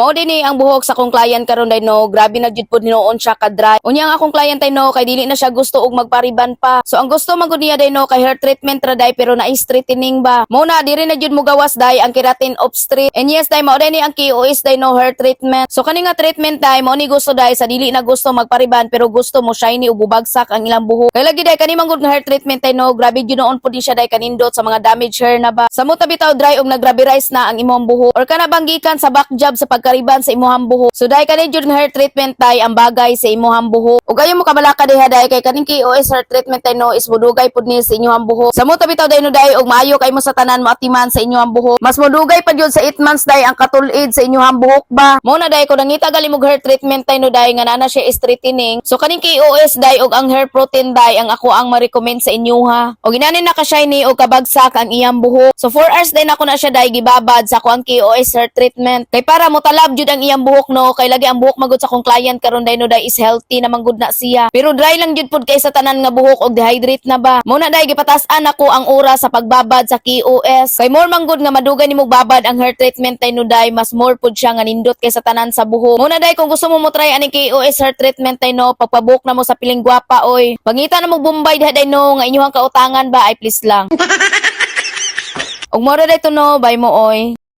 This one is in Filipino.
Mao din ni ang buhok sa akong client karon day no, grabe na jud pud hinuon siya ka dry. Unya ang akong client day no, kay dili na siya gusto og magpariban pa. So ang gusto man gud niya day no kay hair treatment ra day pero na straightening ba. Mao na diri na jud mo gawas day ang keratin obstrate. And yes day mao day ni ang KOS day no hair treatment. So kani nga treatment day mao ni gusto day sa dili na gusto magpariban pero gusto mo shiny ug bubagsak ang ilang buhok. Kay lagi day kani man gud nga hair treatment day no, grabe jud noon pud ni siya day kanindot sa mga damage hair na ba. Sa mo bitaw dry og nagrabirize na ang imong buhok or kana banggikan sa back job sa pagkariban sa imong buhok. So day kani jud nga hair treatment day ang bagay sa imong buhok. Ug ayo mo kabalaka diha day kay kaning KOS hair treatment day no is mudugay pud ni sa inyong buhok. Sa mo bitaw day no day og maayo kay mo sa tanan mo atiman sa inyong buhok. Mas mudugay pa jud sa 8 months day ang katulid sa inyong buhok ba. Mo na day ko nangita gali mo hair treatment day no day nga nana siya straightening. So kaning KOS day og ang hair protein day ang ako ang ma-recommend sa inyo ha. Og inanin na ka shiny og kabagsak ang iyang buhok. So 4 hours day na ko na siya day gibabad sa ako ang KOS hair treatment. Kay para mo talab jud ang iyang buhok no, kay lagi ang buhok magud sa akong client karon day no day is healthy naman gud na siya. Pero dry lang jud pud kay sa tanan nga buhok og dehydrate na ba. Mo na day gipatas-an ako ang oras sa pagbabad sa KOS. Kay more man gud nga madugay nimo babad ang hair treatment day no day, mas more pud siya nga nindot kay sa tanan sa buhok. Mo na day kung gusto mo try ani KOS hair treatment day no, pagpabuhok na mo sa piling gwapa oy. Pangita na mo Bombay diha day no nga inyong kautangan ba ay please lang. Og mo day to no, bye mo oy.